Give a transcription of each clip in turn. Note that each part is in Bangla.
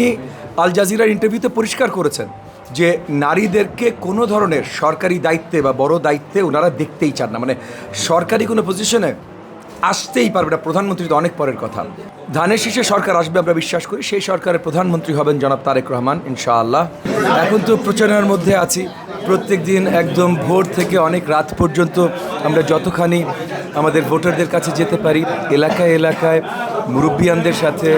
উনি আল জাজিরার ইন্টারভিউতে পরিষ্কার করেছেন যে নারীদেরকে কোনো ধরনের সরকারি দায়িত্বে বা বড় দায়িত্বে ওনারা দেখতেই চান না, মানে সরকারি কোনো পজিশনে আসতেই পারবে না। প্রধানমন্ত্রী তো অনেক পরের কথা। ধানের শীষে সরকার আসবে আমরা বিশ্বাস করি, সেই সরকারের প্রধানমন্ত্রী হবেন জনাব তারেক রহমান ইনশাআল্লাহ। এখন তো প্রচারণার মধ্যে আছি, প্রত্যেক দিন একদম ভোর থেকে অনেক রাত পর্যন্ত আমরা যতখানি আমাদের ভোটারদের কাছে যেতে পারি, এলাকায় এলাকায় মুরব্বিয়ানদের সাথে,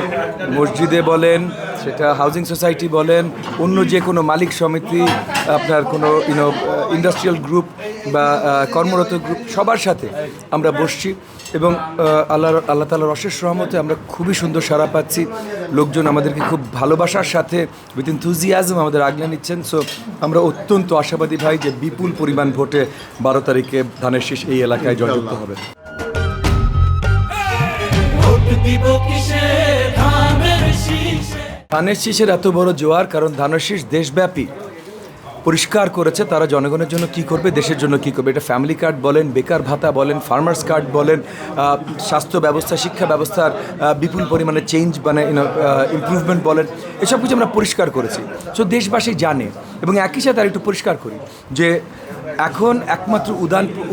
মসজিদে বলেন, সেটা হাউজিং সোসাইটি বলেন, অন্য যে কোনো মালিক সমিতি, আপনার কোনো ইন্ডাস্ট্রিয়াল গ্রুপ বা কর্মরত গ্রুপ, সবার সাথে আমরা বসছি এবং আল্লাহ তাআলার অশেষ রহমতে আমরা খুবই সুন্দর সাড়া পাচ্ছি। লোকজন আমাদেরকে খুব ভালোবাসার সাথে উইথ এনথুজিয়াজম আমাদের আগলে নিচ্ছেন। সো আমরা অত্যন্ত আশাবাদী ভাই যে বিপুল পরিমাণ ভোটে 12 তারিখে ধানের শীষ এই এলাকায় জয়যুক্ত হবে। ধানের শীষের এত বড় জোয়ার কারণ ধানের শীষ দেশব্যাপী পরিষ্কার করেছে তারা জনগণের জন্য কি করবে, দেশের জন্য কি করবে। এটা ফ্যামিলি কার্ড বলেন, বেকার ভাতা বলেন, ফার্মার্স কার্ড বলেন, স্বাস্থ্য ব্যবস্থা, শিক্ষা ব্যবস্থার বিপুল পরিমাণে চেঞ্জ মানে ইমপ্রুভমেন্ট বলেন, এসব কিছু আমরা পরিষ্কার করেছি। সো দেশবাসী জানে এবং একই সাথে আর একটু পরিষ্কার করি যে এখন একমাত্র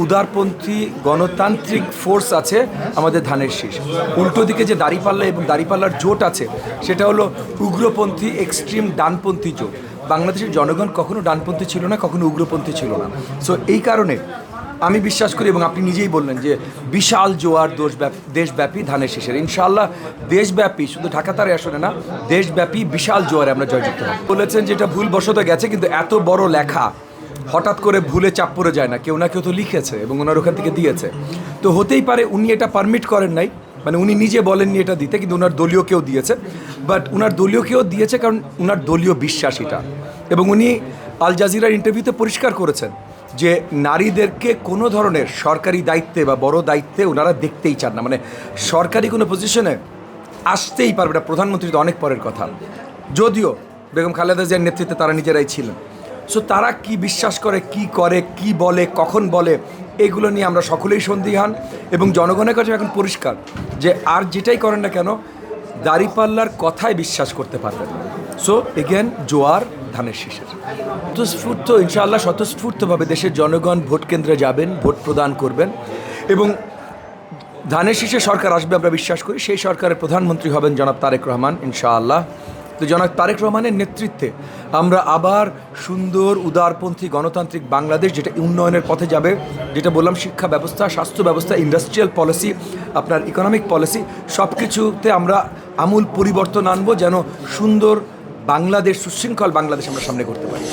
উদারপন্থী গণতান্ত্রিক ফোর্স আছে আমাদের ধানের শীষ। উল্টো দিকে যে দাঁড়িপাল্লা এবং দাঁড়িপাল্লার জোট আছে সেটা হলো উগ্রপন্থী এক্সট্রিম ডানপন্থী জোট। বাংলাদেশের জনগণ কখনো ডানপন্থী ছিল না, কখনো উগ্রপন্থী ছিল না। সো এই কারণে আমি বিশ্বাস করি এবং আপনি নিজেই বললেন যে বিশাল জোয়ার দেশব্যাপী ধানের শীষের, ইনশাআল্লাহ দেশব্যাপী, শুধু ঢাকা তারে আসলে না, দেশব্যাপী বিশাল জোয়ারে আমরা জয়যুক্ত হব। বলেছেন যে এটা ভুলবশত গেছে, কিন্তু এত বড় লেখা হঠাৎ করে ভুলে চাপ পড়ে যায় না, কেউ না কেউ তো লিখেছে এবং ওনার ওখান থেকে দিয়েছে। তো হতেই পারে উনি এটা পারমিট করেন নাই, মানে উনি নিজে বলেননি এটা দিতে, কিন্তু ওনার দলীয় কেউ দিয়েছে। বাট ওনার দলীয় কেউ দিয়েছে কারণ ওনার দলীয় বিশ্বাস এটা। এবং উনি আল জাজিরার ইন্টারভিউতে পরিষ্কার করেছেন যে নারীদেরকে কোনো ধরনের সরকারি দায়িত্বে বা বড় দায়িত্বে ওনারা দেখতেই চান না, মানে সরকারি কোনো পজিশনে আসতেই পারবে না। প্রধানমন্ত্রী তো অনেক পরের কথা, যদিও বেগম খালেদা জিয়ার নেতৃত্বে তারা নিজেরাই ছিলেন। সো তারা কি বিশ্বাস করে, কি বলে, কখন বলে, এগুলো নিয়ে আমরা সকলেই সন্দিহান এবং জনগণের কাছে এখন পরিষ্কার যে আর যেটাই করেন না কেন দাঁড়িপাল্লার কথায় বিশ্বাস করতে পারবেন। সো এগেন জোয়ার ধানের শীষের স্বতঃস্ফূর্ত, ইনশাআল্লাহ স্বতঃস্ফূর্তভাবে দেশের জনগণ ভোট কেন্দ্রে যাবেন, ভোট প্রদান করবেন এবং ধানের শীষে সরকার আসবে আমরা বিশ্বাস করি, সেই সরকারের প্রধানমন্ত্রী হবেন জনাব তারেক রহমান ইনশাআল্লাহ। তো জনাব তারেক রহমানের নেতৃত্বে আমরা আবার সুন্দর উদারপন্থী গণতান্ত্রিক বাংলাদেশ, যেটা উন্নয়নের পথে যাবে, যেটা বললাম শিক্ষা ব্যবস্থা, স্বাস্থ্য ব্যবস্থা, ইন্ডাস্ট্রিয়াল পলিসি, আপনার ইকোনমিক পলিসি, সব কিছুতে আমরা আমূল পরিবর্তন আনবো যেন সুন্দর বাংলাদেশ, সুশৃঙ্খল বাংলাদেশ আমরা সামনে করতে পারি।